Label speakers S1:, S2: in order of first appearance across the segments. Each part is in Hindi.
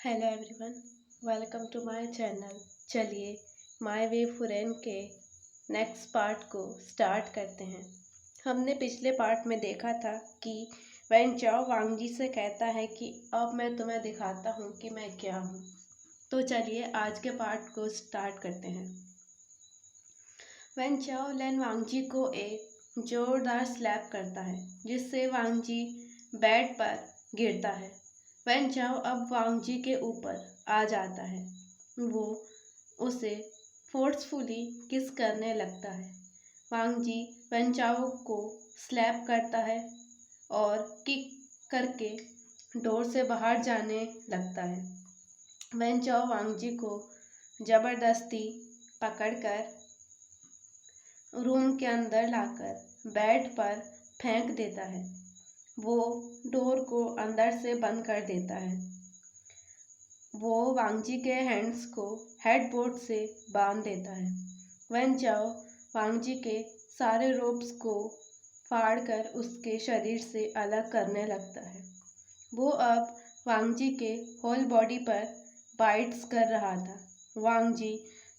S1: Hello everyone, welcome to my channel. चलिए माय वे फुरेन के नेक्स्ट पार्ट को स्टार्ट करते हैं। हमने पिछले पार्ट में देखा था कि वैन चाओ वांगजी से कहता है कि अब मैं तुम्हें दिखाता हूँ कि मैं क्या हूँ। तो चलिए आज के पार्ट को स्टार्ट करते हैं। वैन चाओ लैन वांगजी को एक जोरदार स्लैप करता है जिससे वांगजी बेड पर गिरता है। वैन चाओ अब वांगजी के ऊपर आ जाता है। वो उसे फोर्सफुली किस करने लगता है। वांगजी वैन चाओ को स्लैप करता है और किक करके डोर से बाहर जाने लगता है। वैन चाओ वांगजी को जबरदस्ती पकड़कर रूम के अंदर लाकर बेड पर फेंक देता है। वो डोर को अंदर से बंद कर देता है। वो वांगजी के हैंड्स को हेडबोर्ड से बांध देता है। वैन चाओ वांगजी के सारे रोप्स को फाड़कर उसके शरीर से अलग करने लगता है। वो अब वांगजी के होल बॉडी पर बाइट्स कर रहा था। वांगजी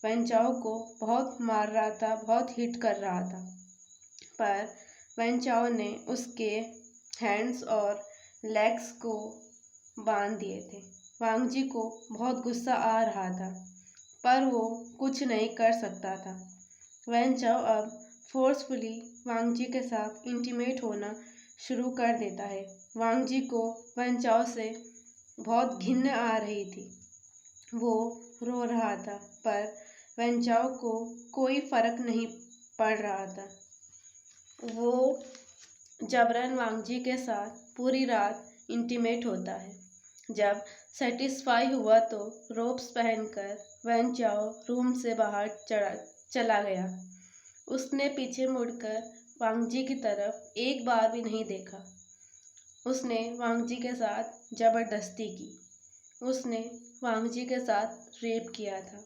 S1: वैन चाओ को बहुत मार रहा था, बहुत हिट कर रहा था, पर वैन चाओ ने उसके हैंड्स और लेग्स को बांध दिए थे। वांगजी को बहुत गुस्सा आ रहा था, पर वो कुछ नहीं कर सकता था। वैन चाओ अब फोर्सफुली वांगजी के साथ इंटीमेट होना शुरू कर देता है। वांगजी को वैन चाओ से बहुत घिन आ रही थी। वो रो रहा था, पर वैन चाओ को कोई फर्क नहीं पड़ रहा था। वो जबरन वांगजी के साथ पूरी रात इंटीमेट होता है। जब सेटिस्फाई हुआ तो रोप्स पहनकर वैन चाओ रूम से बाहर चला गया। उसने पीछे मुड़कर वांगजी की तरफ एक बार भी नहीं देखा। उसने वांगजी के साथ जबरदस्ती की। उसने वांगजी के साथ रेप किया था।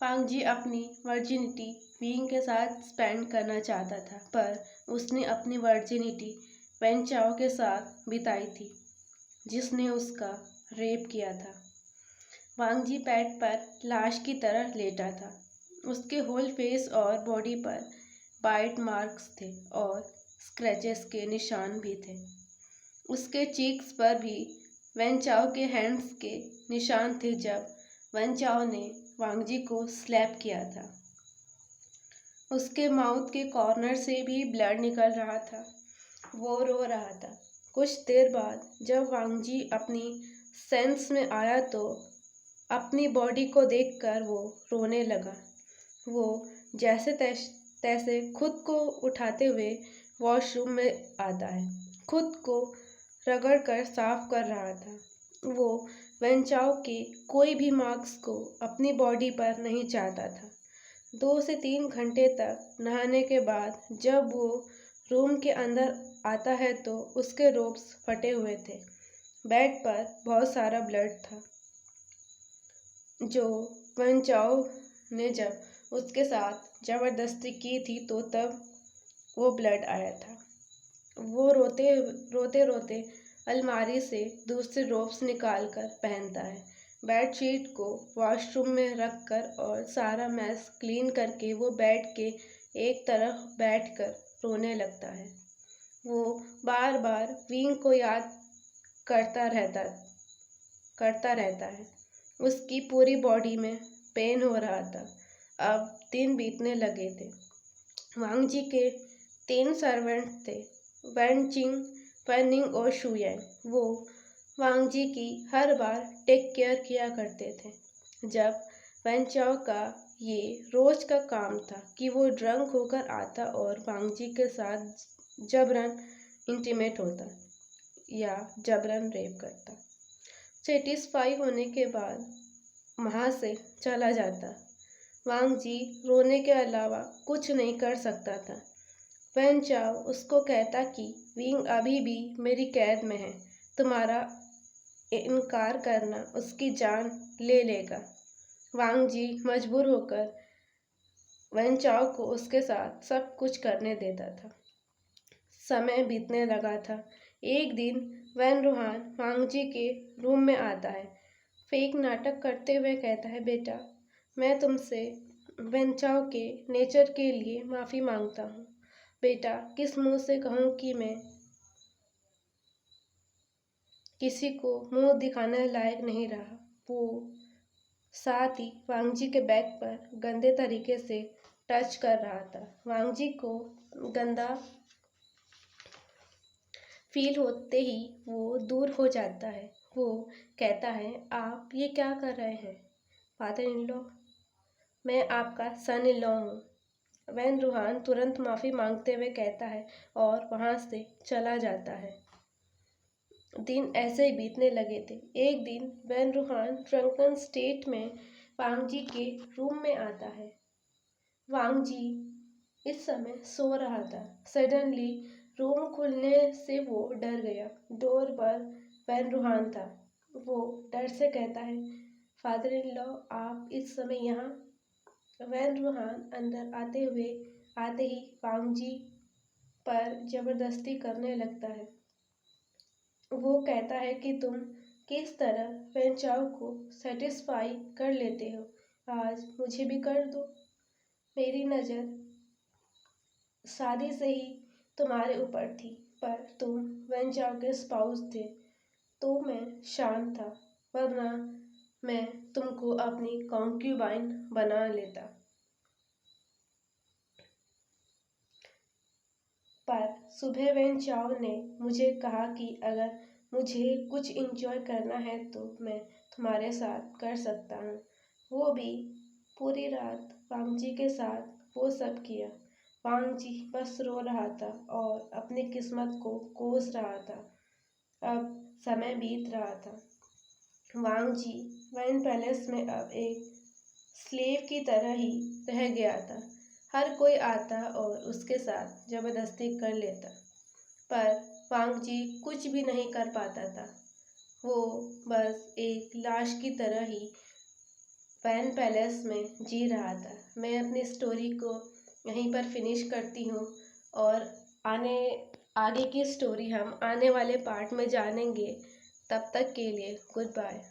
S1: वांगजी अपनी वर्जिनिटी विंग के साथ स्पेंड करना चाहता था, पर उसने अपनी वर्जिनिटी वैन चाओ के साथ बिताई थी, जिसने उसका रेप किया था। वांगजी बेड पर लाश की तरह लेटा था। उसके होल फेस और बॉडी पर बाइट मार्क्स थे और स्क्रैचेस के निशान भी थे। उसके चीक्स पर भी वैन चाओ के हैंड्स के निशान थे जब वैन चाओ ने वांगजी को स्लैप किया था। उसके माउथ के कॉर्नर से भी ब्लड निकल रहा था। वो रो रहा था। कुछ देर बाद जब वांगजी अपनी सेंस में आया तो अपनी बॉडी को देखकर वो रोने लगा। वो जैसे तैसे खुद को उठाते हुए वॉशरूम में आता है। खुद को रगड़ कर साफ कर रहा था। वो वैन चाओ के कोई भी मार्क्स को अपनी बॉडी पर नहीं चाहता था। 2 से 3 घंटे तक नहाने के बाद जब वो रूम के अंदर आता है तो उसके रोब्स फटे हुए थे। बेड पर बहुत सारा ब्लड था, जो वैन चाओ ने जब उसके साथ जबरदस्ती की थी तो तब वो ब्लड आया था। वो रोते रोते रोते अलमारी से दूसरे रोब्स निकाल कर पहनता है। बेडशीट को वॉशरूम में रखकर और सारा मैस क्लीन करके वो बेड के एक तरफ बैठकर रोने लगता है। वो बार बार विंग को याद करता रहता है। उसकी पूरी बॉडी में पेन हो रहा था। अब दिन बीतने लगे थे। वांगजी के 3 सर्वेंट थे, वैन चिंग, वैन निंग और शुयैन। वो वांगजी की हर बार टेक केयर किया करते थे। जब वैन चाओ का ये रोज का काम था कि वो ड्रंक होकर आता और वांगजी के साथ जबरन इंटीमेट होता या जबरन रेप करता। सेटिस्फाई होने के बाद वहाँ से चला जाता। वांगजी रोने के अलावा कुछ नहीं कर सकता था। वैन चाओ उसको कहता कि विंग अभी भी मेरी कैद में है, तुम्हारा इनकार करना उसकी जान ले लेगा। वांगजी मजबूर होकर वैन चाओ को उसके साथ सब कुछ करने देता था। समय बीतने लगा था। एक दिन वैन रूहान वांगजी के रूम में आता है। फेक नाटक करते हुए कहता है, बेटा मैं तुमसे वेंचाओ के नेचर के लिए माफ़ी मांगता हूँ। बेटा किस मुंह से कहूँ कि मैं किसी को मुंह दिखाने लायक नहीं रहा। वो साथ ही वांगजी के बैग पर गंदे तरीके से टच कर रहा था। वांगजी को गंदा फील होते ही वो दूर हो जाता है। वो कहता है, आप ये क्या कर रहे हैं फादर इन लॉ? मैं आपका सन इन लॉ हूँ। वैन रूहान तुरंत माफ़ी मांगते हुए कहता है और वहाँ से चला जाता है। दिन ऐसे ही बीतने लगे थे। एक दिन वैन रूहान ड्रंकन स्टेट में वांगजी के रूम में आता है। वांगजी इस समय सो रहा था। सडनली रूम खुलने से वो डर गया। डोर पर वैन रूहान था। वो डर से कहता है, फादर इन लॉ आप इस समय यहाँ? वैन रूहान अंदर आते ही वांगजी पर जबरदस्ती करने लगता है। वो कहता है कि तुम किस तरह वेंचाओ को सेटिस्फाई कर लेते हो। आज मुझे भी कर दो। मेरी नज़र शादी से ही तुम्हारे ऊपर थी, पर तुम वेंचाओ के स्पाउस थे तो मैं शांत था, वरना मैं तुमको अपनी कॉन्क्यूबाइन बना लेता। पर सुबह वेंचाओ ने मुझे कहा कि अगर मुझे कुछ इंजॉय करना है तो मैं तुम्हारे साथ कर सकता हूँ। वो भी पूरी रात वांगजी के साथ वो सब किया। वांगजी बस रो रहा था और अपनी किस्मत को कोस रहा था। अब समय बीत रहा था। वांगजी वाइन पैलेस में अब एक स्लेव की तरह ही रह गया था। हर कोई आता और उसके साथ जबरदस्ती कर लेता, पर वांगजी कुछ भी नहीं कर पाता था। वो बस एक लाश की तरह ही वैन पैलेस में जी रहा था। मैं अपनी स्टोरी को यहीं पर फिनिश करती हूँ और आगे की स्टोरी हम आने वाले पार्ट में जानेंगे। तब तक के लिए गुड बाय।